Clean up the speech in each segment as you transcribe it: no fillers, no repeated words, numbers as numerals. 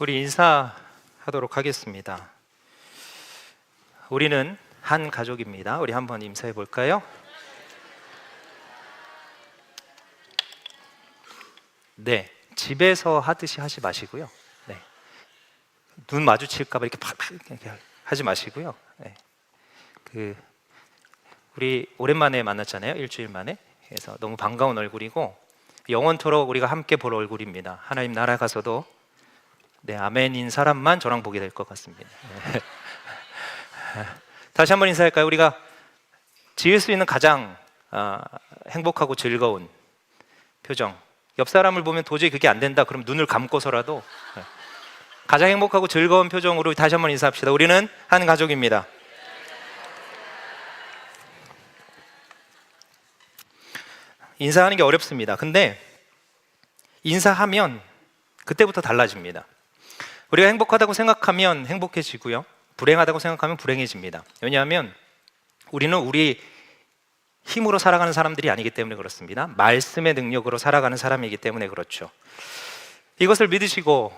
우리 인사하도록 하겠습니다. 우리는 한 가족입니다. 우리 한번 인사해 볼까요? 네, 집에서 하듯이 하지 마시고요. 네, 눈 마주칠까 봐 이렇게 팍팍 이렇게 하지 마시고요. 네, 우리 오랜만에 만났잖아요. 일주일 만에. 그래서 너무 반가운 얼굴이고 영원토록 우리가 함께 볼 얼굴입니다. 하나님 나라 가서도 네, 아멘인 사람만 저랑 보게 될 것 같습니다. 네. 다시 한번 인사할까요? 우리가 지을 수 있는 가장 행복하고 즐거운 표정, 옆 사람을 보면 도저히 그게 안 된다 그럼 눈을 감고서라도 가장 행복하고 즐거운 표정으로 다시 한번 인사합시다. 우리는 한 가족입니다. 인사하는 게 어렵습니다. 근데 인사하면 그때부터 달라집니다. 우리가 행복하다고 생각하면 행복해지고요, 불행하다고 생각하면 불행해집니다. 왜냐하면 우리는 우리 힘으로 살아가는 사람들이 아니기 때문에 그렇습니다. 말씀의 능력으로 살아가는 사람이기 때문에 그렇죠. 이것을 믿으시고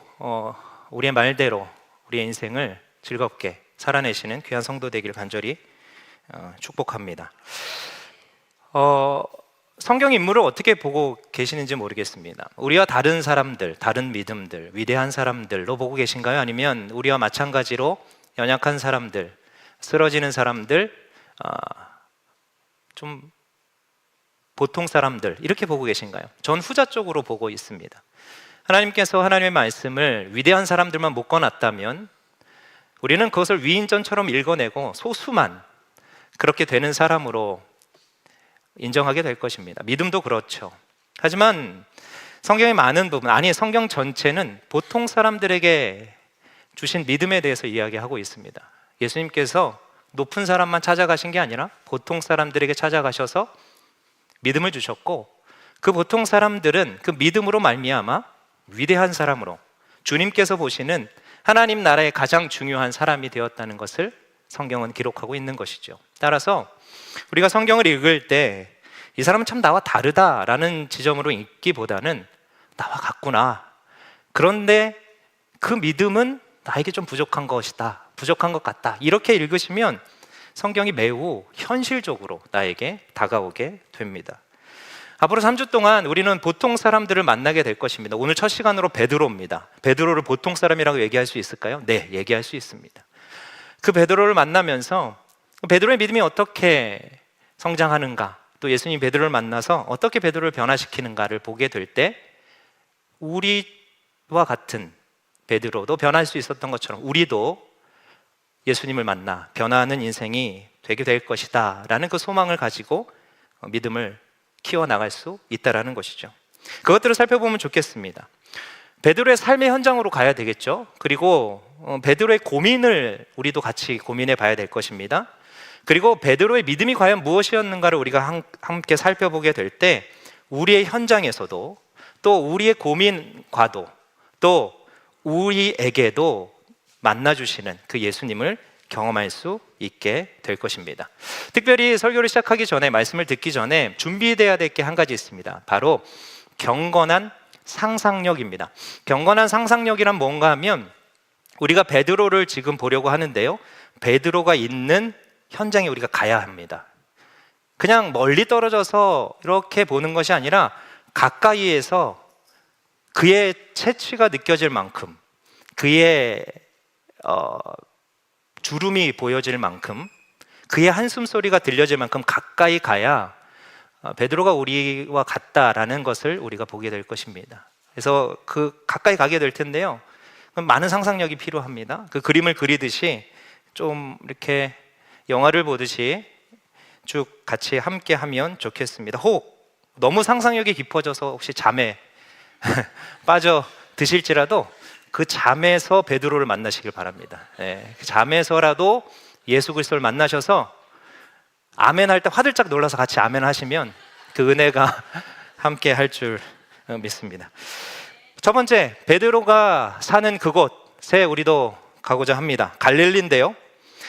우리의 말대로 우리의 인생을 즐겁게 살아내시는 귀한 성도 되기를 간절히 축복합니다. 성경 인물을 어떻게 보고 계시는지 모르겠습니다. 우리와 다른 사람들, 다른 믿음들, 위대한 사람들로 보고 계신가요? 아니면 우리와 마찬가지로 연약한 사람들, 쓰러지는 사람들, 좀 보통 사람들 이렇게 보고 계신가요? 전 후자 쪽으로 보고 있습니다. 하나님께서 하나님의 말씀을 위대한 사람들만 묶어놨다면 우리는 그것을 위인전처럼 읽어내고 소수만 그렇게 되는 사람으로 인정하게 될 것입니다. 믿음도 그렇죠. 하지만 성경의 많은 부분, 아니 성경 전체는 보통 사람들에게 주신 믿음에 대해서 이야기하고 있습니다. 예수님께서 높은 사람만 찾아가신 게 아니라 보통 사람들에게 찾아가셔서 믿음을 주셨고, 그 보통 사람들은 그 믿음으로 말미암아 위대한 사람으로 주님께서 보시는 하나님 나라의 가장 중요한 사람이 되었다는 것을 성경은 기록하고 있는 것이죠. 따라서 우리가 성경을 읽을 때 이 사람은 참 나와 다르다라는 지점으로 읽기보다는 나와 같구나, 그런데 그 믿음은 나에게 좀 부족한 것이다, 부족한 것 같다, 이렇게 읽으시면 성경이 매우 현실적으로 나에게 다가오게 됩니다. 앞으로 3주 동안 우리는 보통 사람들을 만나게 될 것입니다. 오늘 첫 시간으로 베드로입니다. 베드로를 보통 사람이라고 얘기할 수 있을까요? 네, 얘기할 수 있습니다. 그 베드로를 만나면서 베드로의 믿음이 어떻게 성장하는가, 또 예수님이 베드로를 만나서 어떻게 베드로를 변화시키는가를 보게 될 때 우리와 같은 베드로도 변할 수 있었던 것처럼 우리도 예수님을 만나 변화하는 인생이 되게 될 것이다 라는 그 소망을 가지고 믿음을 키워나갈 수 있다는 것이죠. 그것들을 살펴보면 좋겠습니다. 베드로의 삶의 현장으로 가야 되겠죠. 그리고 베드로의 고민을 우리도 같이 고민해 봐야 될 것입니다. 그리고 베드로의 믿음이 과연 무엇이었는가를 우리가 함께 살펴보게 될 때 우리의 현장에서도, 또 우리의 고민과도, 또 우리에게도 만나주시는 그 예수님을 경험할 수 있게 될 것입니다. 특별히 설교를 시작하기 전에, 말씀을 듣기 전에 준비되어야 될 게 한 가지 있습니다. 바로 경건한 상상력입니다. 경건한 상상력이란 뭔가 하면 우리가 베드로를 지금 보려고 하는데요, 베드로가 있는 현장에 우리가 가야 합니다. 그냥 멀리 떨어져서 이렇게 보는 것이 아니라 가까이에서 그의 채취가 느껴질 만큼, 그의 주름이 보여질 만큼, 그의 한숨 소리가 들려질 만큼 가까이 가야 베드로가 우리와 같다라는 것을 우리가 보게 될 것입니다. 그래서 그 가까이 가게 될 텐데요, 많은 상상력이 필요합니다. 그 그림을 그리듯이 좀 이렇게 영화를 보듯이 쭉 같이 함께 하면 좋겠습니다. 혹 너무 상상력이 깊어져서 혹시 잠에 빠져 드실지라도 그 잠에서 베드로를 만나시길 바랍니다. 네, 그 잠에서라도 예수 그리스도를 만나셔서 아멘 할 때 화들짝 놀라서 같이 아멘 하시면 그 은혜가 함께 할 줄 믿습니다. 첫 번째, 베드로가 사는 그곳에 우리도 가고자 합니다. 갈릴리인데요,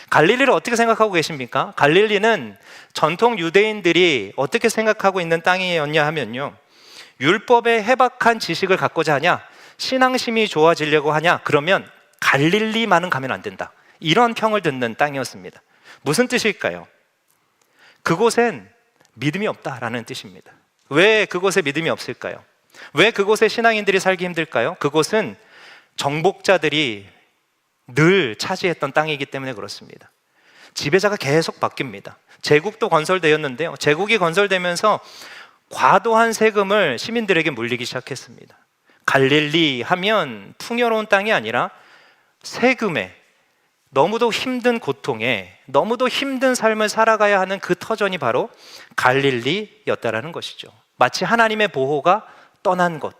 갈릴리를 어떻게 생각하고 계십니까? 갈릴리는 전통 유대인들이 어떻게 생각하고 있는 땅이었냐 하면요, 율법의 해박한 지식을 갖고자 하냐, 신앙심이 좋아지려고 하냐? 그러면 갈릴리만은 가면 안 된다. 이런 평을 듣는 땅이었습니다. 무슨 뜻일까요? 그곳엔 믿음이 없다라는 뜻입니다. 왜 그곳에 믿음이 없을까요? 왜 그곳에 신앙인들이 살기 힘들까요? 그곳은 정복자들이 늘 차지했던 땅이기 때문에 그렇습니다. 지배자가 계속 바뀝니다. 제국도 건설되었는데요, 제국이 건설되면서 과도한 세금을 시민들에게 물리기 시작했습니다. 갈릴리 하면 풍요로운 땅이 아니라 세금에, 너무도 힘든 고통에, 너무도 힘든 삶을 살아가야 하는 그 터전이 바로 갈릴리였다라는 것이죠. 마치 하나님의 보호가 떠난 곳.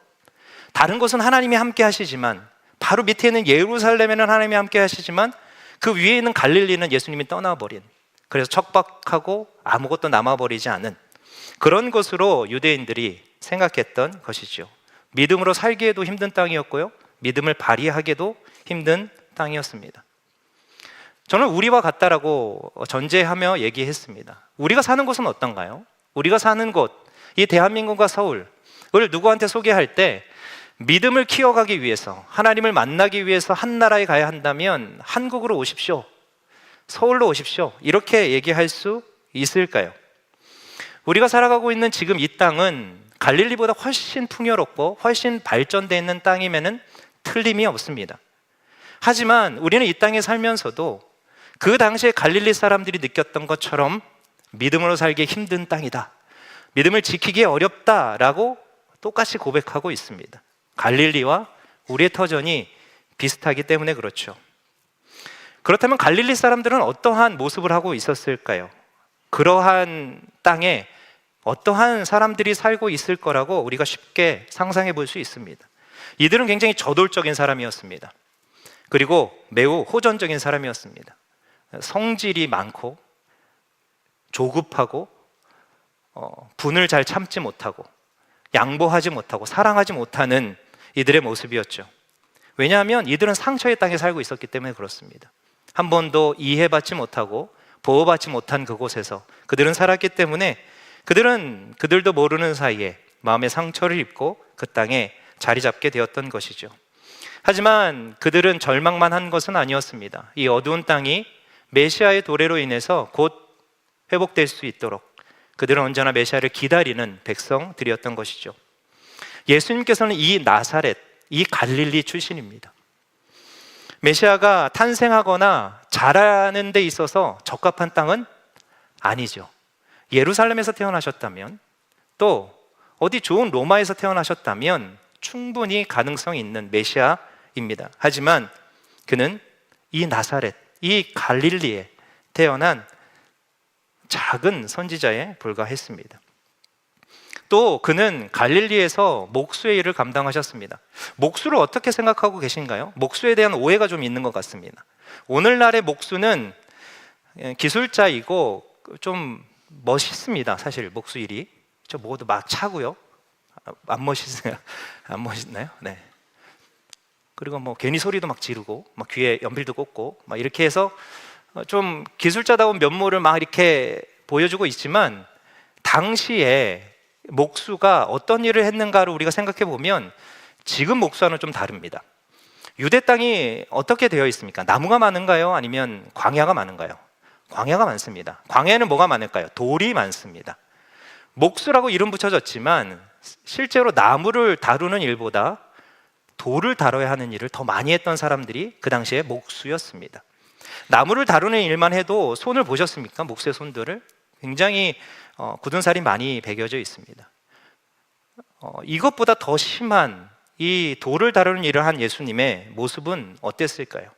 다른 곳은 하나님이 함께 하시지만, 바로 밑에 있는 예루살렘에는 하나님이 함께 하시지만 그 위에 있는 갈릴리는 예수님이 떠나버린, 그래서 척박하고 아무것도 남아버리지 않은 그런 것으로 유대인들이 생각했던 것이죠. 믿음으로 살기에도 힘든 땅이었고요, 믿음을 발휘하기에도 힘든 땅이었습니다. 저는 우리와 같다라고 전제하며 얘기했습니다. 우리가 사는 곳은 어떤가요? 우리가 사는 곳, 이 대한민국과 서울을 누구한테 소개할 때 믿음을 키워가기 위해서, 하나님을 만나기 위해서 한 나라에 가야 한다면 한국으로 오십시오, 서울로 오십시오, 이렇게 얘기할 수 있을까요? 우리가 살아가고 있는 지금 이 땅은 갈릴리보다 훨씬 풍요롭고 훨씬 발전되어 있는 땅임에는 틀림이 없습니다. 하지만 우리는 이 땅에 살면서도 그 당시에 갈릴리 사람들이 느꼈던 것처럼 믿음으로 살기 힘든 땅이다, 믿음을 지키기 어렵다라고 똑같이 고백하고 있습니다. 갈릴리와 우리의 터전이 비슷하기 때문에 그렇죠. 그렇다면 갈릴리 사람들은 어떠한 모습을 하고 있었을까요? 그러한 땅에 어떠한 사람들이 살고 있을 거라고 우리가 쉽게 상상해 볼 수 있습니다. 이들은 굉장히 저돌적인 사람이었습니다. 그리고 매우 호전적인 사람이었습니다. 성질이 많고 조급하고 분을 잘 참지 못하고 양보하지 못하고 사랑하지 못하는 이들의 모습이었죠. 왜냐하면 이들은 상처의 땅에 살고 있었기 때문에 그렇습니다. 한 번도 이해받지 못하고 보호받지 못한 그곳에서 그들은 살았기 때문에 그들도 모르는 사이에 마음의 상처를 입고 그 땅에 자리 잡게 되었던 것이죠. 하지만 그들은 절망만 한 것은 아니었습니다. 이 어두운 땅이 메시아의 도래로 인해서 곧 회복될 수 있도록 그들은 언제나 메시아를 기다리는 백성들이었던 것이죠. 예수님께서는 이 나사렛, 이 갈릴리 출신입니다. 메시아가 탄생하거나 자라는 데 있어서 적합한 땅은 아니죠. 예루살렘에서 태어나셨다면, 또 어디 좋은 로마에서 태어나셨다면 충분히 가능성이 있는 메시아입니다. 하지만 그는 이 나사렛, 이 갈릴리에 태어난 작은 선지자에 불과했습니다. 또 그는 갈릴리에서 목수의 일을 감당하셨습니다. 목수를 어떻게 생각하고 계신가요? 목수에 대한 오해가 좀 있는 것 같습니다. 오늘날의 목수는 기술자이고 좀 멋있습니다. 사실 목수 일이 저 뭐도 막 차고요. 안 멋있어요? 안 멋있나요? 네. 그리고 뭐 괜히 소리도 막 지르고 막 귀에 연필도 꽂고 막 이렇게 해서 좀 기술자다운 면모를 막 이렇게 보여주고 있지만, 당시에 목수가 어떤 일을 했는가를 우리가 생각해 보면 지금 목수와는 좀 다릅니다. 유대 땅이 어떻게 되어 있습니까? 나무가 많은가요? 아니면 광야가 많은가요? 광야가 많습니다. 광야에는 뭐가 많을까요? 돌이 많습니다. 목수라고 이름 붙여졌지만 실제로 나무를 다루는 일보다 돌을 다뤄야 하는 일을 더 많이 했던 사람들이 그 당시에 목수였습니다. 나무를 다루는 일만 해도 손을 보셨습니까? 목수의 손들을 굉장히 굳은 살이 많이 배겨져 있습니다. 이것보다 더 심한 이 돌을 다루는 일을 한 예수님의 모습은 어땠을까요?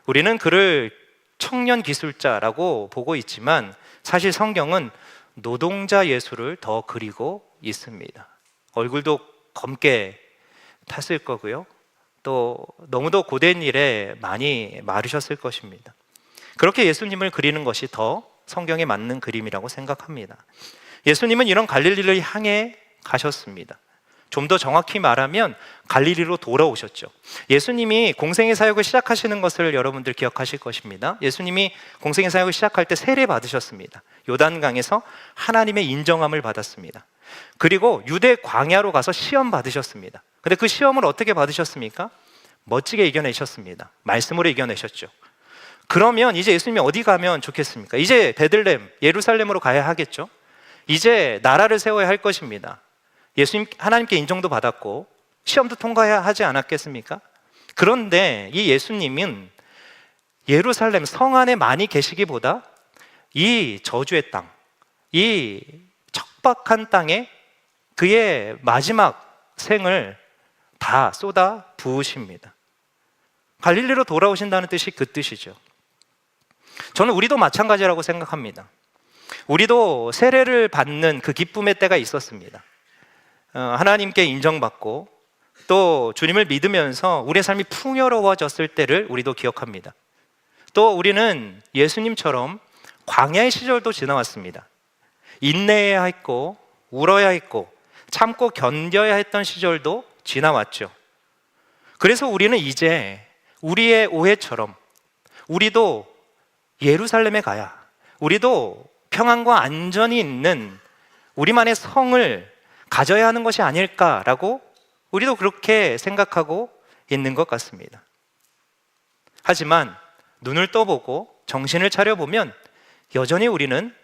우리는 그를 청년 기술자라고 보고 있지만 사실 성경은 노동자 예수를 더 그리고 있습니다. 얼굴도 검게 탔을 거고요, 또 너무도 고된 일에 많이 마르셨을 것입니다. 그렇게 예수님을 그리는 것이 더 성경에 맞는 그림이라고 생각합니다. 예수님은 이런 갈릴리를 향해 가셨습니다. 좀 더 정확히 말하면 갈릴리로 돌아오셨죠. 예수님이 공생의 사역을 시작하시는 것을 여러분들 기억하실 것입니다. 예수님이 공생의 사역을 시작할 때 세례 받으셨습니다. 요단강에서 하나님의 인정함을 받았습니다. 그리고 유대 광야로 가서 시험 받으셨습니다. 근데 그 시험을 어떻게 받으셨습니까? 멋지게 이겨내셨습니다. 말씀으로 이겨내셨죠. 그러면 이제 예수님이 어디 가면 좋겠습니까? 이제 베들레헴, 예루살렘으로 가야 하겠죠. 이제 나라를 세워야 할 것입니다. 예수님 하나님께 인정도 받았고 시험도 통과해야 하지 않았겠습니까? 그런데 이 예수님은 예루살렘 성 안에 많이 계시기보다 이 저주의 땅, 이 척박한 땅에 그의 마지막 생을 다 쏟아 부으십니다. 갈릴리로 돌아오신다는 뜻이 그 뜻이죠. 저는 우리도 마찬가지라고 생각합니다. 우리도 세례를 받는 그 기쁨의 때가 있었습니다. 하나님께 인정받고 또 주님을 믿으면서 우리의 삶이 풍요로워졌을 때를 우리도 기억합니다. 또 우리는 예수님처럼 광야의 시절도 지나왔습니다. 인내해야 했고 울어야 했고 참고 견뎌야 했던 시절도 지나왔죠. 그래서 우리는 이제 우리의 오해처럼 우리도 예루살렘에 가야, 우리도 평안과 안전이 있는 우리만의 성을 가져야 하는 것이 아닐까라고 우리도 그렇게 생각하고 있는 것 같습니다. 하지만 눈을 떠보고 정신을 차려보면 여전히 우리는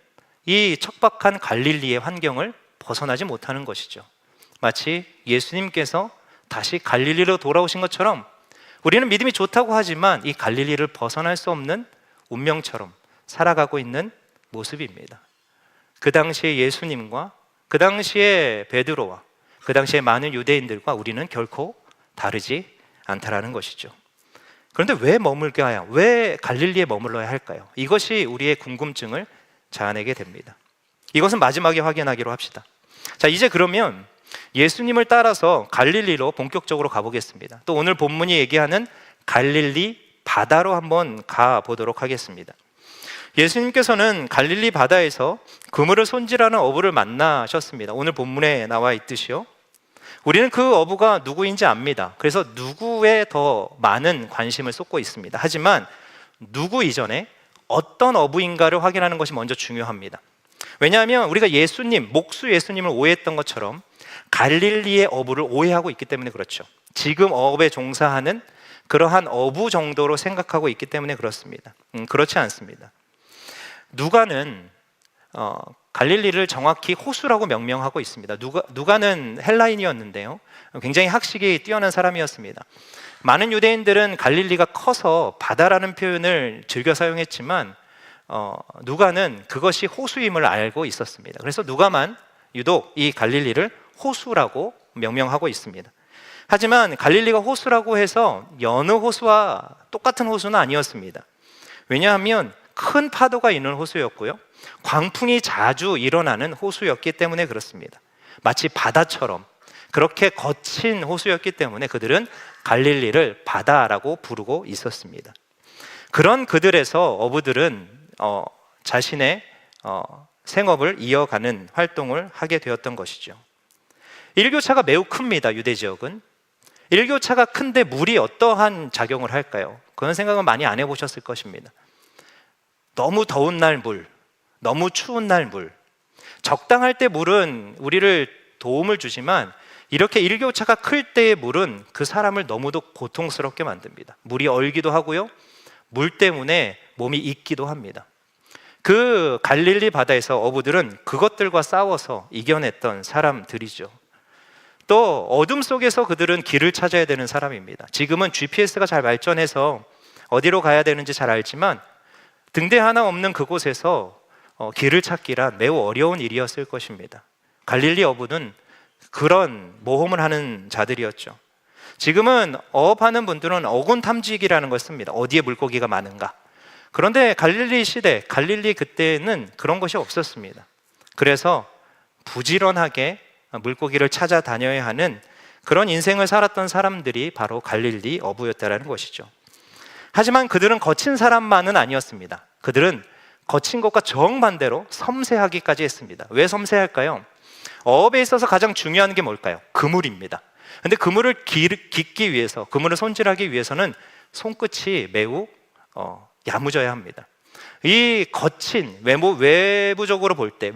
이 척박한 갈릴리의 환경을 벗어나지 못하는 것이죠. 마치 예수님께서 다시 갈릴리로 돌아오신 것처럼 우리는 믿음이 좋다고 하지만 이 갈릴리를 벗어날 수 없는 운명처럼 살아가고 있는 모습입니다. 그 당시에 예수님과 그 당시에 베드로와 그 당시에 많은 유대인들과 우리는 결코 다르지 않다라는 것이죠. 그런데 왜 머물게야? 왜 갈릴리에 머물러야 할까요? 이것이 우리의 궁금증을 자아내게 됩니다. 이것은 마지막에 확인하기로 합시다. 자, 이제 그러면 예수님을 따라서 갈릴리로 본격적으로 가보겠습니다. 또 오늘 본문이 얘기하는 갈릴리 바다로 한번 가보도록 하겠습니다. 예수님께서는 갈릴리 바다에서 그물을 손질하는 어부를 만나셨습니다. 오늘 본문에 나와 있듯이요. 우리는 그 어부가 누구인지 압니다. 그래서 누구에 더 많은 관심을 쏟고 있습니다. 하지만 누구 이전에 어떤 어부인가를 확인하는 것이 먼저 중요합니다. 왜냐하면 우리가 예수님, 목수 예수님을 오해했던 것처럼 갈릴리의 어부를 오해하고 있기 때문에 그렇죠. 지금 어업에 종사하는 그러한 어부 정도로 생각하고 있기 때문에 그렇습니다. 그렇지 않습니다. 누가는 갈릴리를 정확히 호수라고 명명하고 있습니다. 누가는 헬라인이었는데요, 굉장히 학식이 뛰어난 사람이었습니다. 많은 유대인들은 갈릴리가 커서 바다라는 표현을 즐겨 사용했지만 누가는 그것이 호수임을 알고 있었습니다. 그래서 누가만 유독 이 갈릴리를 호수라고 명명하고 있습니다. 하지만 갈릴리가 호수라고 해서 여느 호수와 똑같은 호수는 아니었습니다. 왜냐하면 큰 파도가 있는 호수였고요, 광풍이 자주 일어나는 호수였기 때문에 그렇습니다. 마치 바다처럼 그렇게 거친 호수였기 때문에 그들은 갈릴리를 바다라고 부르고 있었습니다. 그런 그들에서 어부들은 자신의 생업을 이어가는 활동을 하게 되었던 것이죠. 일교차가 매우 큽니다. 유대 지역은. 일교차가 큰데 물이 어떠한 작용을 할까요? 그런 생각은 많이 안 해보셨을 것입니다. 너무 더운 날 물, 너무 추운 날 물, 적당할 때 물은 우리를 도움을 주지만 이렇게 일교차가 클 때의 물은 그 사람을 너무도 고통스럽게 만듭니다. 물이 얼기도 하고요, 물 때문에 몸이 익기도 합니다. 그 갈릴리 바다에서 어부들은 그것들과 싸워서 이겨냈던 사람들이죠. 또 어둠 속에서 그들은 길을 찾아야 되는 사람입니다. 지금은 GPS가 잘 발전해서 어디로 가야 되는지 잘 알지만 등대 하나 없는 그곳에서 길을 찾기란 매우 어려운 일이었을 것입니다. 갈릴리 어부는 그런 모험을 하는 자들이었죠. 지금은 어업하는 분들은 어군 탐지기라는 걸 씁니다. 어디에 물고기가 많은가. 그런데 갈릴리 시대, 갈릴리 그때는 그런 것이 없었습니다. 그래서 부지런하게 물고기를 찾아다녀야 하는 그런 인생을 살았던 사람들이 바로 갈릴리 어부였다는 것이죠. 하지만 그들은 거친 사람만은 아니었습니다. 그들은 거친 것과 정반대로 섬세하기까지 했습니다. 왜 섬세할까요? 어업에 있어서 가장 중요한 게 뭘까요? 그물입니다. 근데 그물을 깃기 위해서, 그물을 손질하기 위해서는 손끝이 매우 야무져야 합니다. 이 거친 외모적으로 볼 때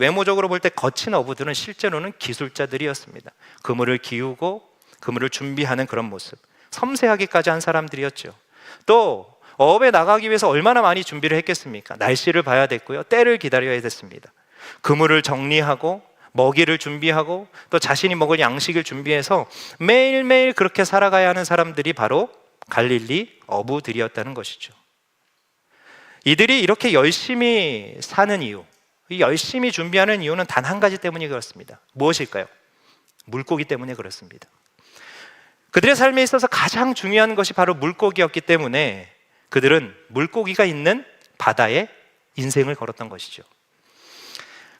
거친 어부들은 실제로는 기술자들이었습니다. 그물을 기우고 그물을 준비하는 그런 모습, 섬세하기까지 한 사람들이었죠. 또 어업에 나가기 위해서 얼마나 많이 준비를 했겠습니까? 날씨를 봐야 됐고요, 때를 기다려야 됐습니다. 그물을 정리하고 먹이를 준비하고 또 자신이 먹을 양식을 준비해서 매일매일 그렇게 살아가야 하는 사람들이 바로 갈릴리 어부들이었다는 것이죠. 이들이 이렇게 열심히 사는 이유, 열심히 준비하는 이유는 단 한 가지 때문이 그렇습니다. 무엇일까요? 물고기 때문에 그렇습니다. 그들의 삶에 있어서 가장 중요한 것이 바로 물고기였기 때문에 그들은 물고기가 있는 바다에 인생을 걸었던 것이죠.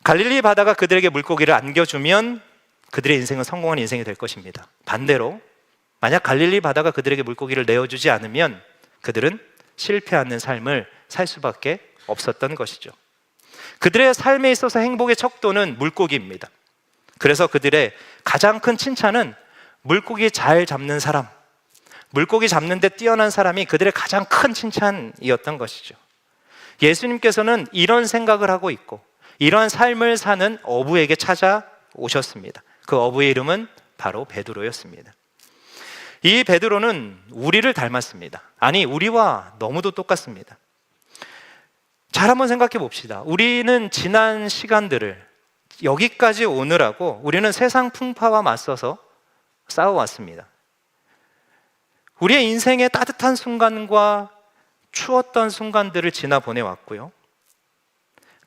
갈릴리 바다가 그들에게 물고기를 안겨주면 그들의 인생은 성공한 인생이 될 것입니다. 반대로 만약 갈릴리 바다가 그들에게 물고기를 내어주지 않으면 그들은 실패하는 삶을 살 수밖에 없었던 것이죠. 그들의 삶에 있어서 행복의 척도는 물고기입니다. 그래서 그들의 가장 큰 칭찬은 물고기 잘 잡는 사람, 물고기 잡는 데 뛰어난 사람이 그들의 가장 큰 칭찬이었던 것이죠. 예수님께서는 이런 생각을 하고 있고 이러한 삶을 사는 어부에게 찾아오셨습니다. 그 어부의 이름은 바로 베드로였습니다. 이 베드로는 우리를 닮았습니다. 아니, 우리와 너무도 똑같습니다. 잘 한번 생각해 봅시다. 우리는 지난 시간들을 여기까지 오느라고 우리는 세상 풍파와 맞서서 싸워왔습니다. 우리의 인생의 따뜻한 순간과 추웠던 순간들을 지나 보내왔고요,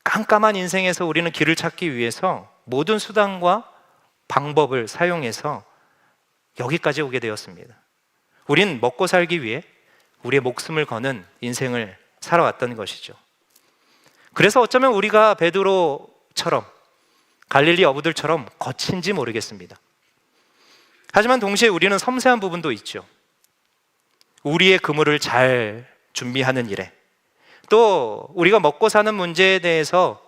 깜깜한 인생에서 우리는 길을 찾기 위해서 모든 수단과 방법을 사용해서 여기까지 오게 되었습니다. 우린 먹고 살기 위해 우리의 목숨을 거는 인생을 살아왔던 것이죠. 그래서 어쩌면 우리가 베드로처럼, 갈릴리 어부들처럼 거친지 모르겠습니다. 하지만 동시에 우리는 섬세한 부분도 있죠. 우리의 그물을 잘 준비하는 일에, 또 우리가 먹고 사는 문제에 대해서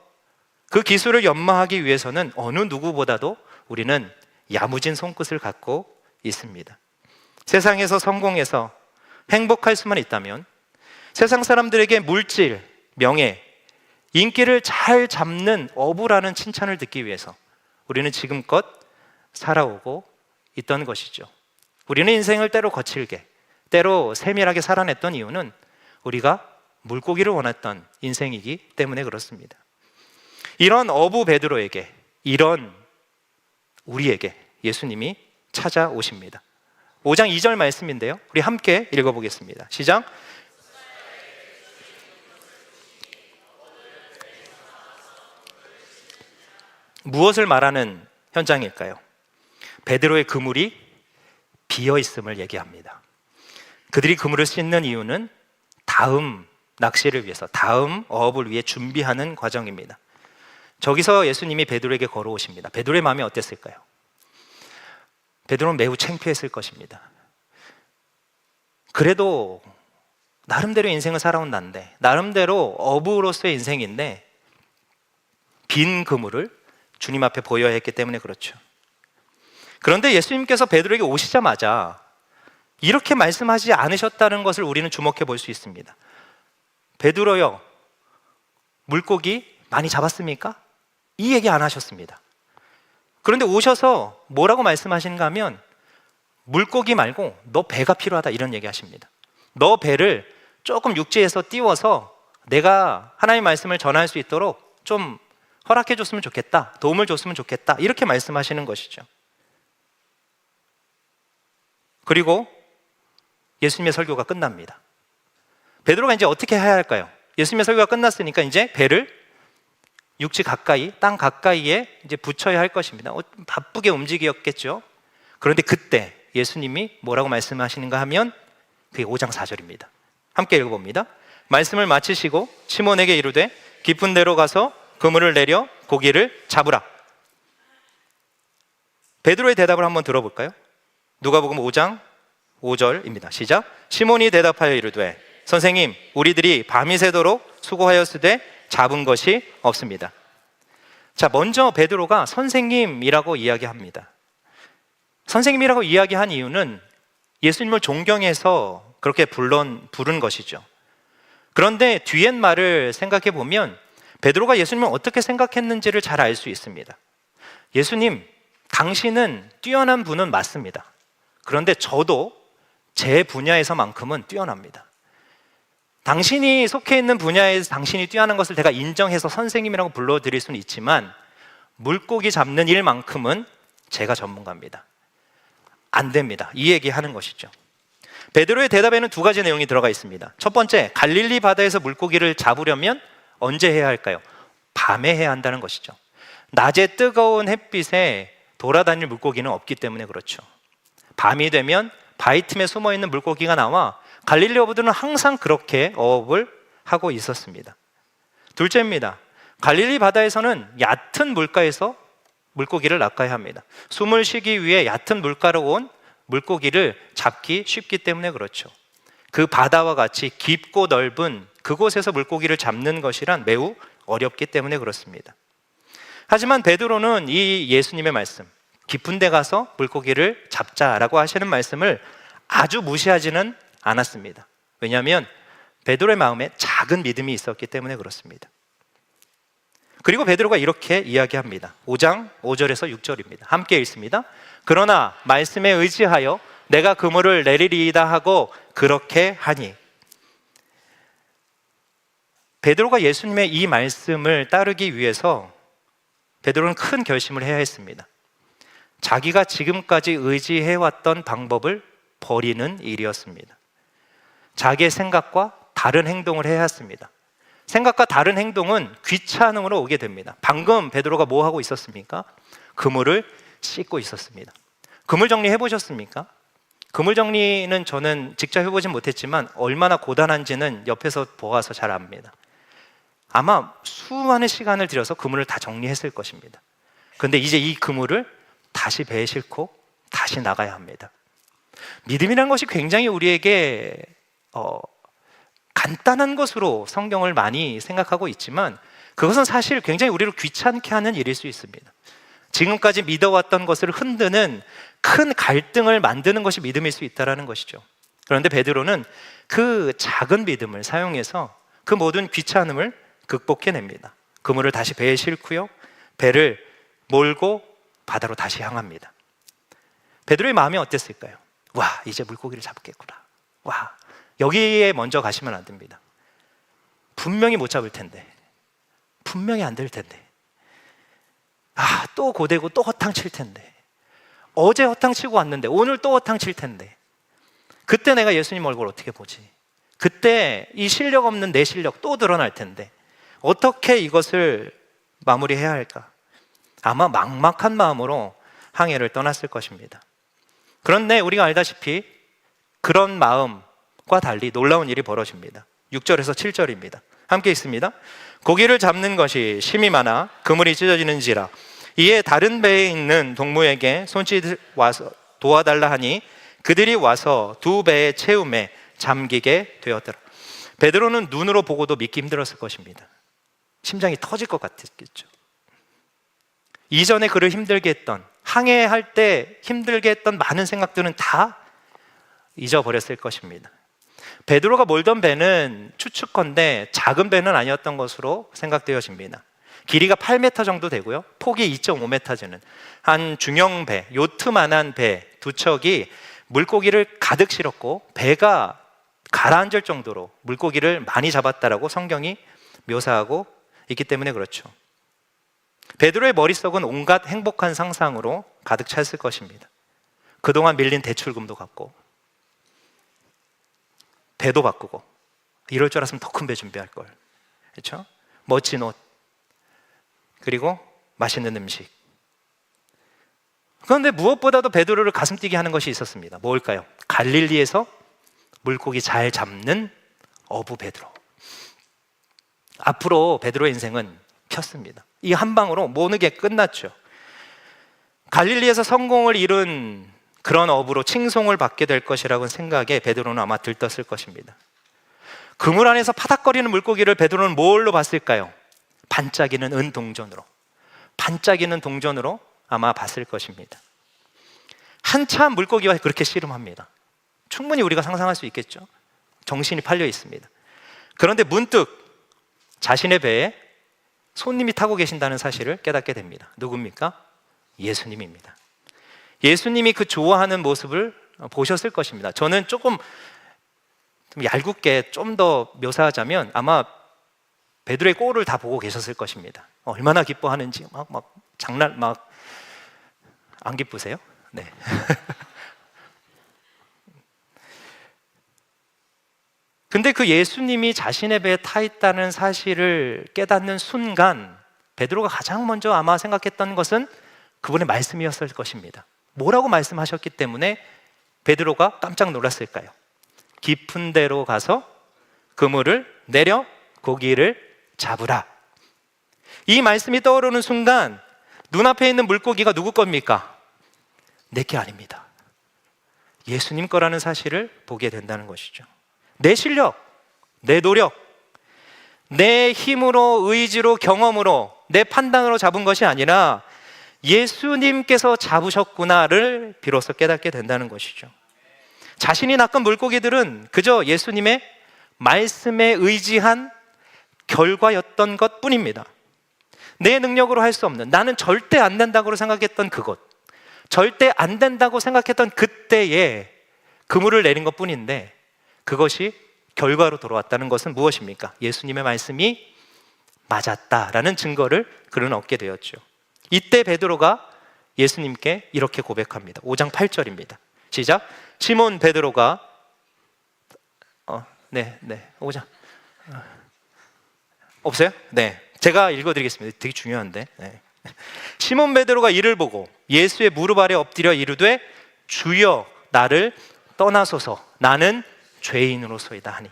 그 기술을 연마하기 위해서는 어느 누구보다도 우리는 야무진 손끝을 갖고 있습니다. 세상에서 성공해서 행복할 수만 있다면 세상 사람들에게 물질, 명예, 인기를 잘 잡는 어부라는 칭찬을 듣기 위해서 우리는 지금껏 살아오고 있던 것이죠. 우리는 인생을 때로 거칠게, 때로 세밀하게 살아냈던 이유는 우리가 물고기를 원했던 인생이기 때문에 그렇습니다. 이런 어부 베드로에게, 이런 우리에게 예수님이 찾아오십니다. 5장 2절 말씀인데요, 우리 함께 읽어보겠습니다. 시작. 무엇을 말하는 현장일까요? 베드로의 그물이 비어있음을 얘기합니다. 그들이 그물을 씻는 이유는 다음 낚시를 위해서, 다음 어업을 위해 준비하는 과정입니다. 저기서 예수님이 베드로에게 걸어오십니다. 베드로의 마음이 어땠을까요? 베드로는 매우 창피했을 것입니다. 그래도 나름대로 인생을 살아온 난데, 나름대로 어부로서의 인생인데 빈 그물을 주님 앞에 보여야 했기 때문에 그렇죠. 그런데 예수님께서 베드로에게 오시자마자 이렇게 말씀하지 않으셨다는 것을 우리는 주목해 볼 수 있습니다. 베드로여, 물고기 많이 잡았습니까? 이 얘기 안 하셨습니다. 그런데 오셔서 뭐라고 말씀하시는가 하면 물고기 말고 너 배가 필요하다, 이런 얘기 하십니다. 너 배를 조금 육지에서 띄워서 내가 하나님의 말씀을 전할 수 있도록 좀 허락해 줬으면 좋겠다, 도움을 줬으면 좋겠다, 이렇게 말씀하시는 것이죠. 그리고 예수님의 설교가 끝납니다. 베드로가 이제 어떻게 해야 할까요? 예수님의 설교가 끝났으니까 이제 배를 육지 가까이, 땅 가까이에 이제 붙여야 할 것입니다. 바쁘게 움직였겠죠. 그런데 그때 예수님이 뭐라고 말씀하시는가 하면 그게 5장 4절입니다. 함께 읽어봅니다. 말씀을 마치시고 시몬에게 이르되 깊은 데로 가서 그물을 내려 고기를 잡으라. 베드로의 대답을 한번 들어볼까요? 누가복음 5장 5절입니다. 시작. 시몬이 대답하여 이르되 선생님, 우리들이 밤이 새도록 수고하였으되 잡은 것이 없습니다. 자, 먼저 베드로가 선생님이라고 이야기합니다. 선생님이라고 이야기한 이유는 예수님을 존경해서 그렇게 부른 것이죠. 그런데 뒤에 말을 생각해 보면 베드로가 예수님을 어떻게 생각했는지를 잘 알 수 있습니다. 예수님, 당신은 뛰어난 분은 맞습니다. 그런데 저도 제 분야에서만큼은 뛰어납니다. 당신이 속해 있는 분야에서 당신이 뛰어난 것을 제가 인정해서 선생님이라고 불러드릴 수는 있지만 물고기 잡는 일만큼은 제가 전문가입니다. 안 됩니다. 이 얘기하는 것이죠. 베드로의 대답에는 두 가지 내용이 들어가 있습니다. 첫 번째, 갈릴리 바다에서 물고기를 잡으려면 언제 해야 할까요? 밤에 해야 한다는 것이죠. 낮에 뜨거운 햇빛에 돌아다닐 물고기는 없기 때문에 그렇죠. 밤이 되면 바위 틈에 숨어있는 물고기가 나와 갈릴리 어부들은 항상 그렇게 어업을 하고 있었습니다. 둘째입니다. 갈릴리 바다에서는 얕은 물가에서 물고기를 낚아야 합니다. 숨을 쉬기 위해 얕은 물가로 온 물고기를 잡기 쉽기 때문에 그렇죠. 그 바다와 같이 깊고 넓은 그곳에서 물고기를 잡는 것이란 매우 어렵기 때문에 그렇습니다. 하지만 베드로는 이 예수님의 말씀, 깊은 데 가서 물고기를 잡자라고 하시는 말씀을 아주 무시하지는 않았습니다. 왜냐하면 베드로의 마음에 작은 믿음이 있었기 때문에 그렇습니다. 그리고 베드로가 이렇게 이야기합니다. 5장 5절에서 6절입니다. 함께 읽습니다. 그러나 말씀에 의지하여 내가 그물을 내리리이다 하고 그렇게 하니. 베드로가 예수님의 이 말씀을 따르기 위해서 베드로는 큰 결심을 해야 했습니다. 자기가 지금까지 의지해왔던 방법을 버리는 일이었습니다. 자기의 생각과 다른 행동을 해야 했습니다. 생각과 다른 행동은 귀찮음으로 오게 됩니다. 방금 베드로가 뭐 하고 있었습니까? 그물을 씻고 있었습니다. 그물 정리해 보셨습니까? 그물 정리는 저는 직접 해보진 못했지만 얼마나 고단한지는 옆에서 보아서 잘 압니다. 아마 수많은 시간을 들여서 그물을 다 정리했을 것입니다. 그런데 이제 이 그물을 다시 배에 싣고 다시 나가야 합니다. 믿음이라는 것이 굉장히 우리에게 간단한 것으로 성경을 많이 생각하고 있지만 그것은 사실 굉장히 우리를 귀찮게 하는 일일 수 있습니다. 지금까지 믿어왔던 것을 흔드는 큰 갈등을 만드는 것이 믿음일 수 있다는 것이죠. 그런데 베드로는 그 작은 믿음을 사용해서 그 모든 귀찮음을 극복해냅니다. 그물을 다시 배에 싣고요, 배를 몰고 바다로 다시 향합니다. 베드로의 마음이 어땠을까요? 와, 이제 물고기를 잡겠구나. 와, 여기에 먼저 가시면 안 됩니다. 분명히 못 잡을 텐데, 분명히 안 될 텐데, 또 고되고 또 허탕칠 텐데, 어제 허탕치고 왔는데 오늘 또 허탕칠 텐데, 그때 내가 예수님 얼굴 어떻게 보지? 그때 이 실력 없는 내 실력 또 드러날 텐데 어떻게 이것을 마무리해야 할까? 아마 막막한 마음으로 항해를 떠났을 것입니다. 그런데 우리가 알다시피 그런 마음과 달리 놀라운 일이 벌어집니다. 6절에서 7절입니다. 함께 읽습니다. 고기를 잡는 것이 심히 많아 그물이 찢어지는지라. 이에 다른 배에 있는 동무에게 손짓 와서 도와달라 하니 그들이 와서 두 배의 채움에 잠기게 되었더라. 베드로는 눈으로 보고도 믿기 힘들었을 것입니다. 심장이 터질 것 같았겠죠. 이전에 그를 힘들게 했던, 항해할 때 힘들게 했던 많은 생각들은 다 잊어버렸을 것입니다. 베드로가 몰던 배는 추측컨대 작은 배는 아니었던 것으로 생각되어집니다. 길이가 8m 정도 되고요, 폭이 2.5m 되는 한 중형 배, 요트만한 배 두 척이 물고기를 가득 실었고 배가 가라앉을 정도로 물고기를 많이 잡았다라고 성경이 묘사하고 있기 때문에 그렇죠. 베드로의 머릿속은 온갖 행복한 상상으로 가득 찼을 것입니다. 그동안 밀린 대출금도 갚고 배도 바꾸고, 이럴 줄 알았으면 더 큰 배 준비할 걸, 그렇죠? 멋진 옷, 그리고 맛있는 음식. 그런데 무엇보다도 베드로를 가슴 뛰게 하는 것이 있었습니다. 뭘까요? 갈릴리에서 물고기 잘 잡는 어부 베드로. 앞으로 베드로의 인생은 폈습니다. 이 한 방으로 모든 게 끝났죠. 갈릴리에서 성공을 이룬 그런 어부로 칭송을 받게 될 것이라는 생각에 베드로는 아마 들떴을 것입니다. 그물 안에서 파닥거리는 물고기를 베드로는 뭘로 봤을까요? 반짝이는 은동전으로, 반짝이는 동전으로 아마 봤을 것입니다. 한참 물고기와 그렇게 씨름합니다. 충분히 우리가 상상할 수 있겠죠. 정신이 팔려 있습니다. 그런데 문득 자신의 배에 손님이 타고 계신다는 사실을 깨닫게 됩니다. 누굽니까? 예수님입니다. 예수님이 그 좋아하는 모습을 보셨을 것입니다. 저는 조금 좀 얄궂게 좀 더 묘사하자면 아마 베드로의 꼴을 다 보고 계셨을 것입니다. 얼마나 기뻐하는지 막 장난 막 안 기쁘세요? 네. 근데 그 예수님이 자신의 배에 타 있다는 사실을 깨닫는 순간 베드로가 가장 먼저 아마 생각했던 것은 그분의 말씀이었을 것입니다. 뭐라고 말씀하셨기 때문에 베드로가 깜짝 놀랐을까요? 깊은 데로 가서 그물을 내려 고기를 잡으라. 이 말씀이 떠오르는 순간 눈앞에 있는 물고기가 누구 겁니까? 내게 아닙니다. 예수님 거라는 사실을 보게 된다는 것이죠. 내 실력, 내 노력, 내 힘으로, 의지로, 경험으로, 내 판단으로 잡은 것이 아니라 예수님께서 잡으셨구나를 비로소 깨닫게 된다는 것이죠. 자신이 낚은 물고기들은 그저 예수님의 말씀에 의지한 결과였던 것 뿐입니다. 내 능력으로 할 수 없는, 나는 절대 안 된다고 생각했던 그것, 절대 안 된다고 생각했던 그때에 그물을 내린 것 뿐인데 그것이 결과로 돌아왔다는 것은 무엇입니까? 예수님의 말씀이 맞았다라는 증거를 그는 얻게 되었죠. 이때 베드로가 예수님께 이렇게 고백합니다. 5장 8절입니다. 시작. 시몬 베드로가 5장 없어요? 네, 제가 읽어드리겠습니다. 되게 중요한데. 네. 시몬 베드로가 이를 보고 예수의 무릎 아래 엎드려 이르되 주여 나를 떠나소서 나는 죄인으로소이다 하니.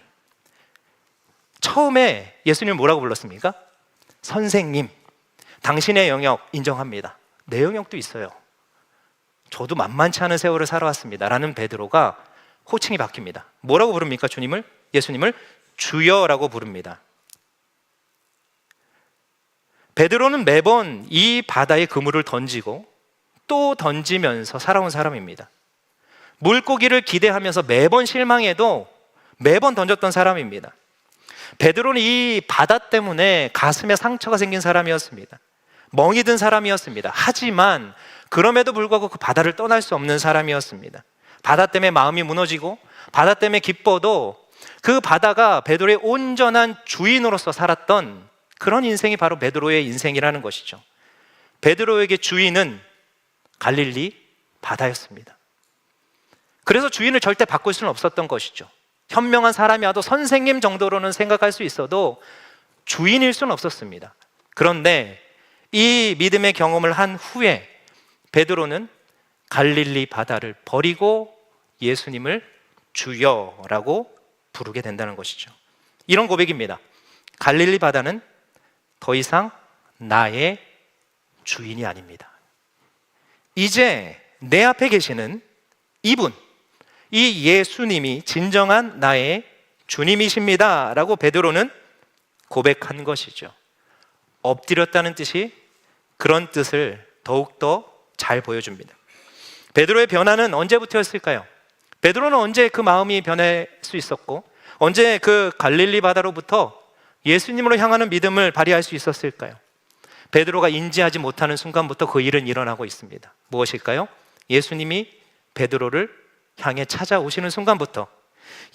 처음에 예수님 뭐라고 불렀습니까? 선생님, 당신의 영역 인정합니다. 내 영역도 있어요. 저도 만만치 않은 세월을 살아왔습니다 라는 베드로가 호칭이 바뀝니다. 뭐라고 부릅니까? 주님을? 예수님을 주여라고 부릅니다. 베드로는 매번 이 바다에 그물을 던지고 또 던지면서 살아온 사람입니다. 물고기를 기대하면서 매번 실망해도 매번 던졌던 사람입니다. 베드로는 이 바다 때문에 가슴에 상처가 생긴 사람이었습니다. 멍이 든 사람이었습니다. 하지만 그럼에도 불구하고 그 바다를 떠날 수 없는 사람이었습니다. 바다 때문에 마음이 무너지고 바다 때문에 기뻐도 그 바다가 베드로의 온전한 주인으로서 살았던 그런 인생이 바로 베드로의 인생이라는 것이죠. 베드로에게 주인은 갈릴리 바다였습니다. 그래서 주인을 절대 바꿀 수는 없었던 것이죠. 현명한 사람이 와도 선생님 정도로는 생각할 수 있어도 주인일 수는 없었습니다. 그런데 이 믿음의 경험을 한 후에 베드로는 갈릴리 바다를 버리고 예수님을 주여라고 부르게 된다는 것이죠. 이런 고백입니다. 갈릴리 바다는 더 이상 나의 주인이 아닙니다. 이제 내 앞에 계시는 이분, 이 예수님이 진정한 나의 주님이십니다 라고 베드로는 고백한 것이죠. 엎드렸다는 뜻이 그런 뜻을 더욱더 잘 보여줍니다. 베드로의 변화는 언제부터였을까요? 베드로는 언제 그 마음이 변할 수 있었고 언제 그 갈릴리 바다로부터 예수님으로 향하는 믿음을 발휘할 수 있었을까요? 베드로가 인지하지 못하는 순간부터 그 일은 일어나고 있습니다. 무엇일까요? 예수님이 베드로를 향해 찾아오시는 순간부터,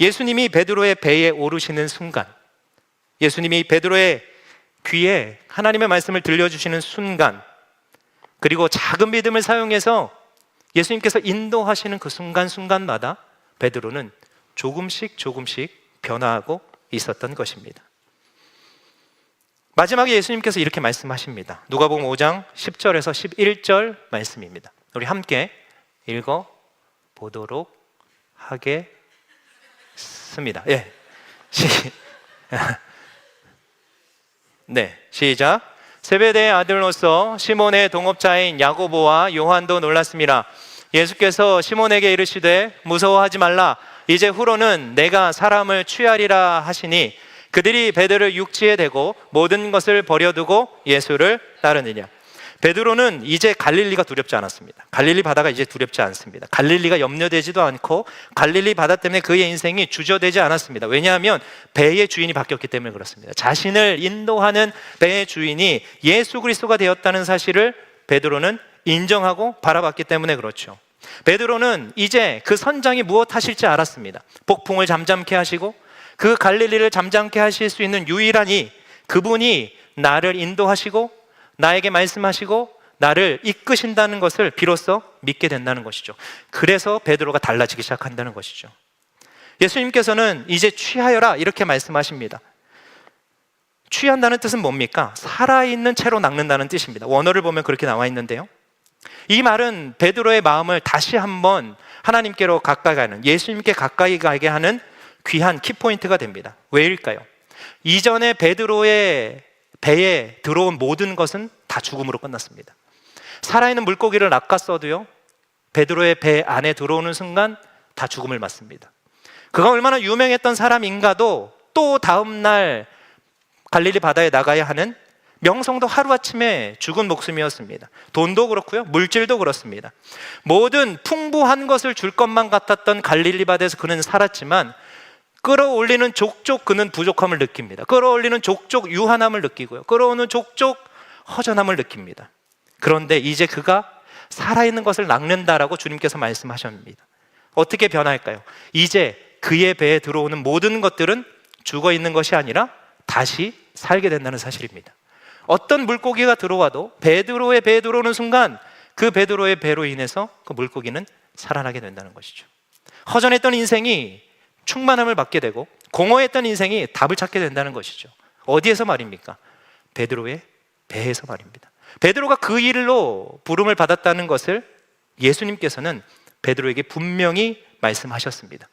예수님이 베드로의 배에 오르시는 순간, 예수님이 베드로의 귀에 하나님의 말씀을 들려주시는 순간, 그리고 작은 믿음을 사용해서 예수님께서 인도하시는 그 순간순간마다 베드로는 조금씩 변화하고 있었던 것입니다. 마지막에 예수님께서 이렇게 말씀하십니다. 누가복음 5장 10절에서 11절 말씀입니다. 우리 함께 읽어보도록 하겠습니다. 예. 시작. 세베대의 아들로서 시몬의 동업자인 야고보와 요한도 놀랐습니다. 예수께서 시몬에게 이르시되 무서워하지 말라. 이제 후로는 내가 사람을 취하리라 하시니 그들이 베드로를 육지에 대고 모든 것을 버려두고 예수를 따르느냐. 베드로는 이제 갈릴리가 두렵지 않았습니다. 갈릴리 바다가 이제 두렵지 않습니다. 갈릴리가 염려되지도 않고 갈릴리 바다 때문에 그의 인생이 주저되지 않았습니다. 왜냐하면 배의 주인이 바뀌었기 때문에 그렇습니다. 자신을 인도하는 배의 주인이 예수 그리스도가 되었다는 사실을 베드로는 인정하고 바라봤기 때문에 그렇죠. 베드로는 이제 그 선장이 무엇 하실지 알았습니다. 폭풍을 잠잠케 하시고 그 갈릴리를 잠잠케 하실 수 있는 유일한 이, 그분이 나를 인도하시고 나에게 말씀하시고 나를 이끄신다는 것을 비로소 믿게 된다는 것이죠. 그래서 베드로가 달라지기 시작한다는 것이죠. 예수님께서는 이제 취하여라 이렇게 말씀하십니다. 취한다는 뜻은 뭡니까? 살아있는 채로 낚는다는 뜻입니다. 원어를 보면 그렇게 나와 있는데요, 이 말은 베드로의 마음을 다시 한번 하나님께로 가까이 가는, 예수님께 가까이 가게 하는 귀한 키포인트가 됩니다. 왜일까요? 이전에 베드로의 배에 들어온 모든 것은 다 죽음으로 끝났습니다. 살아있는 물고기를 낚았어도요, 베드로의 배 안에 들어오는 순간 다 죽음을 맞습니다. 그가 얼마나 유명했던 사람인가도 또 다음날 갈릴리 바다에 나가야 하는 명성도 하루아침에 죽은 목숨이었습니다. 돈도 그렇고요, 물질도 그렇습니다. 모든 풍부한 것을 줄 것만 같았던 갈릴리 바다에서 그는 살았지만 끌어올리는 족족 그는 부족함을 느낍니다. 끌어올리는 족족 유한함을 느끼고요, 끌어오는 족족 허전함을 느낍니다. 그런데 이제 그가 살아있는 것을 낚는다라고 주님께서 말씀하셨습니다. 어떻게 변할까요? 이제 그의 배에 들어오는 모든 것들은 죽어있는 것이 아니라 다시 살게 된다는 사실입니다. 어떤 물고기가 들어와도 베드로의 배에 들어오는 순간 그 베드로의 배로 인해서 그 물고기는 살아나게 된다는 것이죠. 허전했던 인생이 충만함을 받게 되고 공허했던 인생이 답을 찾게 된다는 것이죠. 어디에서 말입니까? 베드로의 배에서 말입니다. 베드로가 그 일로 부름을 받았다는 것을 예수님께서는 베드로에게 분명히 말씀하셨습니다.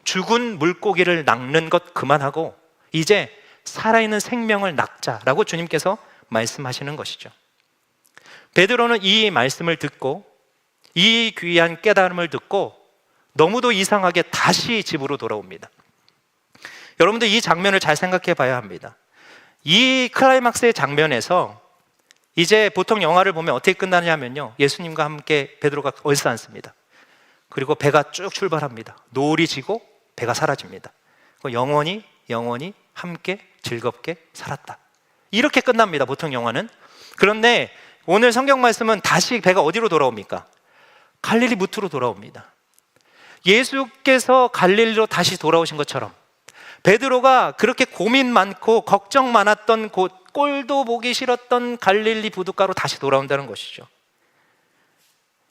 죽은 물고기를 낚는 것 그만하고 이제 살아있는 생명을 낚자라고 주님께서 말씀하시는 것이죠. 베드로는 이 말씀을 듣고 이 귀한 깨달음을 듣고 너무도 이상하게 다시 집으로 돌아옵니다. 여러분들 이 장면을 잘 생각해 봐야 합니다. 이 클라이막스의 장면에서 이제 보통 영화를 보면 어떻게 끝나냐면요, 예수님과 함께 베드로가 얼싸 앉습니다. 그리고 배가 쭉 출발합니다. 노을이 지고 배가 사라집니다. 영원히 함께 즐겁게 살았다, 이렇게 끝납니다, 보통 영화는. 그런데 오늘 성경 말씀은 다시 배가 어디로 돌아옵니까? 갈릴리 무트로 돌아옵니다. 예수께서 갈릴리로 다시 돌아오신 것처럼 베드로가 그렇게 고민 많고 걱정 많았던 곳, 꼴도 보기 싫었던 갈릴리 부둣가로 다시 돌아온다는 것이죠.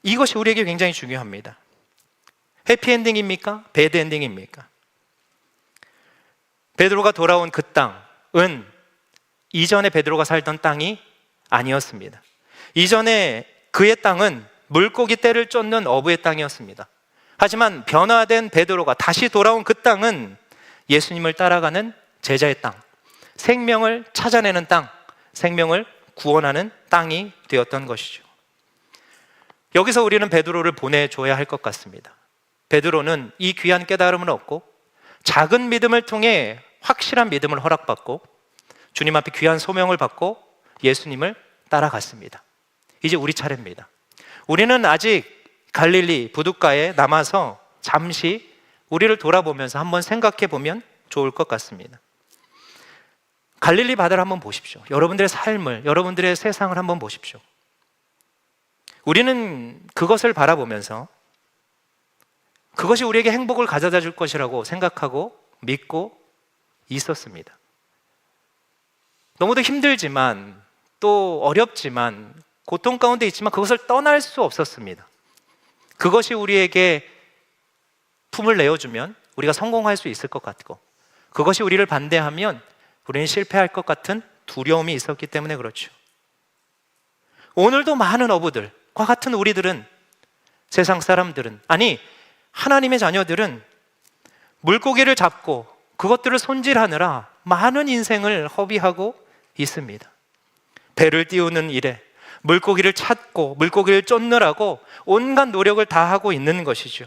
이것이 우리에게 굉장히 중요합니다. 해피엔딩입니까? 배드엔딩입니까? 베드로가 돌아온 그 땅은 이전에 베드로가 살던 땅이 아니었습니다. 이전에 그의 땅은 물고기 떼를 쫓는 어부의 땅이었습니다. 하지만 변화된 베드로가 다시 돌아온 그 땅은 예수님을 따라가는 제자의 땅, 생명을 찾아내는 땅, 생명을 구원하는 땅이 되었던 것이죠. 여기서 우리는 베드로를 보내줘야 할 것 같습니다. 베드로는 이 귀한 깨달음을 얻고 작은 믿음을 통해 확실한 믿음을 허락받고 주님 앞에 귀한 소명을 받고 예수님을 따라갔습니다. 이제 우리 차례입니다. 우리는 아직 갈릴리 부둣가에 남아서 잠시 우리를 돌아보면서 한번 생각해 보면 좋을 것 같습니다. 갈릴리 바다를 한번 보십시오. 여러분들의 삶을, 여러분들의 세상을 한번 보십시오. 우리는 그것을 바라보면서 그것이 우리에게 행복을 가져다 줄 것이라고 생각하고 믿고 있었습니다. 너무도 힘들지만 또 어렵지만 고통 가운데 있지만 그것을 떠날 수 없었습니다. 그것이 우리에게 품을 내어주면 우리가 성공할 수 있을 것 같고, 그것이 우리를 반대하면 우리는 실패할 것 같은 두려움이 있었기 때문에 그렇죠. 오늘도 많은 어부들과 같은 우리들은, 세상 사람들은, 아니 하나님의 자녀들은 물고기를 잡고 그것들을 손질하느라 많은 인생을 허비하고 있습니다. 배를 띄우는 일에 물고기를 찾고 물고기를 쫓느라고 온갖 노력을 다하고 있는 것이죠.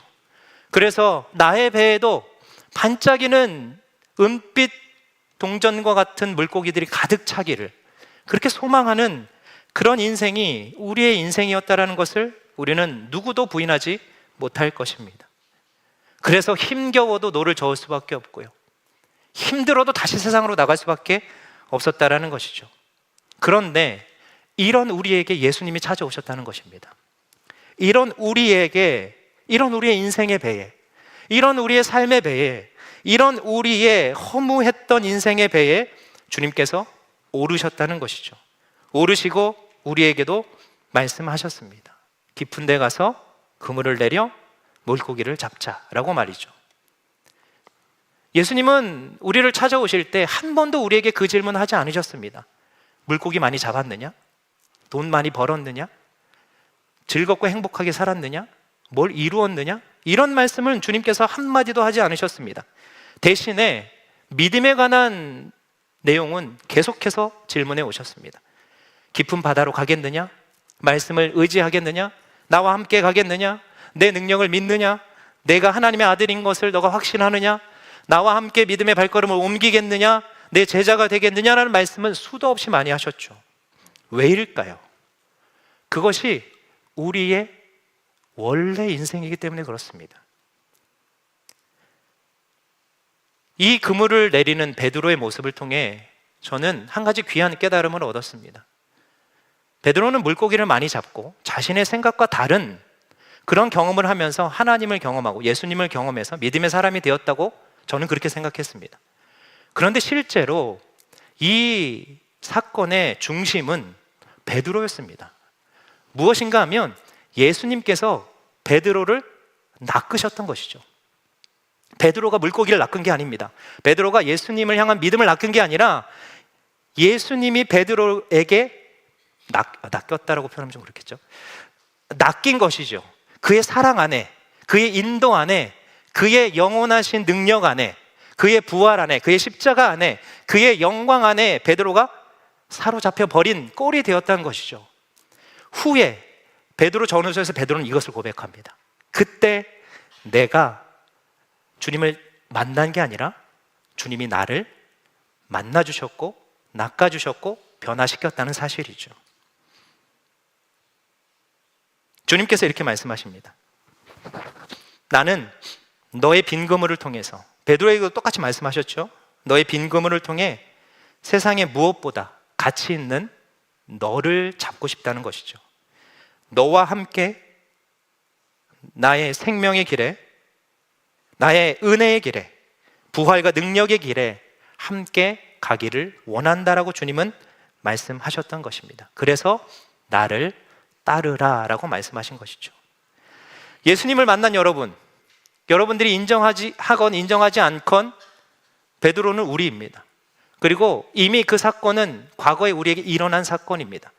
그래서 나의 배에도 반짝이는 은빛 동전과 같은 물고기들이 가득 차기를 그렇게 소망하는 그런 인생이 우리의 인생이었다는 것을 우리는 누구도 부인하지 못할 것입니다. 그래서 힘겨워도 노를 저을 수밖에 없고요, 힘들어도 다시 세상으로 나갈 수밖에 없었다라는 것이죠. 그런데 이런 우리에게 예수님이 찾아오셨다는 것입니다. 이런 우리에게 이런 우리의 인생의 배에, 이런 우리의 삶의 배에, 이런 우리의 허무했던 인생의 배에 주님께서 오르셨다는 것이죠. 오르시고 우리에게도 말씀하셨습니다. 깊은 데 가서 그물을 내려 물고기를 잡자라고 말이죠. 예수님은 우리를 찾아오실 때 한 번도 우리에게 그 질문 하지 않으셨습니다. 물고기 많이 잡았느냐? 돈 많이 벌었느냐? 즐겁고 행복하게 살았느냐? 뭘 이루었느냐? 이런 말씀을 주님께서 한마디도 하지 않으셨습니다. 대신에 믿음에 관한 내용은 계속해서 질문해 오셨습니다. 깊은 바다로 가겠느냐? 말씀을 의지하겠느냐? 나와 함께 가겠느냐? 내 능력을 믿느냐? 내가 하나님의 아들인 것을 너가 확신하느냐? 나와 함께 믿음의 발걸음을 옮기겠느냐? 내 제자가 되겠느냐라는 말씀은 수도 없이 많이 하셨죠. 왜일까요? 그것이 우리의 원래 인생이기 때문에 그렇습니다. 이 그물을 내리는 베드로의 모습을 통해 저는 한 가지 귀한 깨달음을 얻었습니다. 베드로는 물고기를 많이 잡고 자신의 생각과 다른 그런 경험을 하면서 하나님을 경험하고 예수님을 경험해서 믿음의 사람이 되었다고 저는 그렇게 생각했습니다. 그런데 실제로 이 사건의 중심은 베드로였습니다. 무엇인가 하면 예수님께서 베드로를 낚으셨던 것이죠. 베드로가 물고기를 낚은 게 아닙니다. 베드로가 예수님을 향한 믿음을 낚은 게 아니라 예수님이 베드로에게 낚였다라고 표현하면 좀 그렇겠죠. 낚인 것이죠. 그의 사랑 안에, 그의 인도 안에, 그의 영원하신 능력 안에, 그의 부활 안에, 그의 십자가 안에, 그의 영광 안에 베드로가 사로잡혀 버린 꼴이 되었다는 것이죠. 후에 베드로 전후서에서 베드로는 이것을 고백합니다. 그때 내가 주님을 만난 게 아니라 주님이 나를 만나주셨고 낚아주셨고 변화시켰다는 사실이죠. 주님께서 이렇게 말씀하십니다. 나는 너의 빈 그물을 통해서, 베드로에게도 똑같이 말씀하셨죠. 너의 빈 그물을 통해 세상에 무엇보다 가치 있는 너를 잡고 싶다는 것이죠. 너와 함께 나의 생명의 길에, 나의 은혜의 길에, 부활과 능력의 길에 함께 가기를 원한다라고 주님은 말씀하셨던 것입니다. 그래서 나를 따르라 라고 말씀하신 것이죠. 예수님을 만난 여러분들이 인정하건 인정하지 않건 베드로는 우리입니다. 그리고 이미 그 사건은 과거에 우리에게 일어난 사건입니다.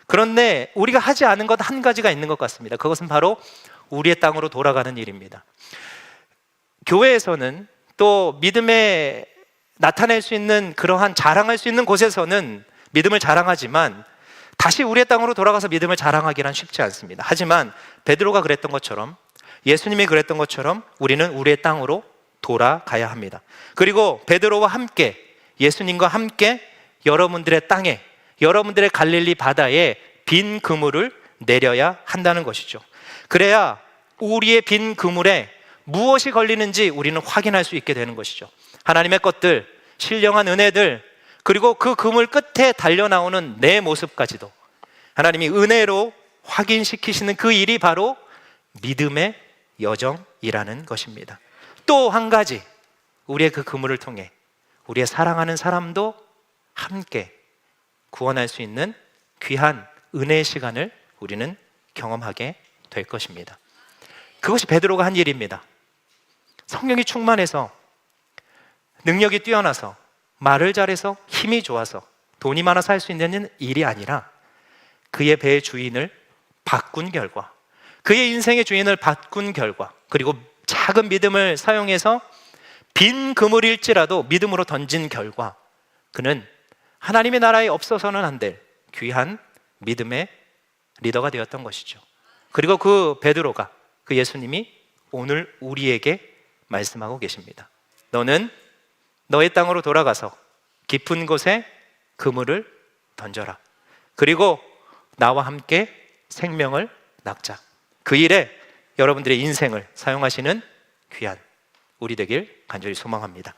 그런데 우리가 하지 않은 것 한 가지가 있는 것 같습니다. 그것은 바로 우리의 땅으로 돌아가는 일입니다. 교회에서는 또 믿음에 나타낼 수 있는 그러한 자랑할 수 있는 곳에서는 믿음을 자랑하지만 다시 우리의 땅으로 돌아가서 믿음을 자랑하기란 쉽지 않습니다. 하지만 베드로가 그랬던 것처럼, 예수님이 그랬던 것처럼 우리는 우리의 땅으로 돌아가야 합니다. 그리고 베드로와 함께, 예수님과 함께 여러분들의 땅에, 여러분들의 갈릴리 바다에 빈 그물을 내려야 한다는 것이죠. 그래야 우리의 빈 그물에 무엇이 걸리는지 우리는 확인할 수 있게 되는 것이죠. 하나님의 것들, 신령한 은혜들, 그리고 그 그물 끝에 달려나오는 내 모습까지도 하나님이 은혜로 확인시키시는 그 일이 바로 믿음의 여정이라는 것입니다. 또 한 가지, 우리의 그 그물을 통해 우리의 사랑하는 사람도 함께 구원할 수 있는 귀한 은혜의 시간을 우리는 경험하게 될 것입니다. 그것이 베드로가 한 일입니다. 성령이 충만해서, 능력이 뛰어나서, 말을 잘해서, 힘이 좋아서, 돈이 많아서 할 수 있는 일이 아니라 그의 배의 주인을 바꾼 결과, 그의 인생의 주인을 바꾼 결과, 그리고 작은 믿음을 사용해서 빈 그물일지라도 믿음으로 던진 결과 그는 하나님의 나라에 없어서는 안 될 귀한 믿음의 리더가 되었던 것이죠. 그리고 그 베드로가, 그 예수님이 오늘 우리에게 말씀하고 계십니다. 너는 너의 땅으로 돌아가서 깊은 곳에 그물을 던져라. 그리고 나와 함께 생명을 낚자. 그 일에 여러분들의 인생을 사용하시는 귀한 우리 되길 간절히 소망합니다.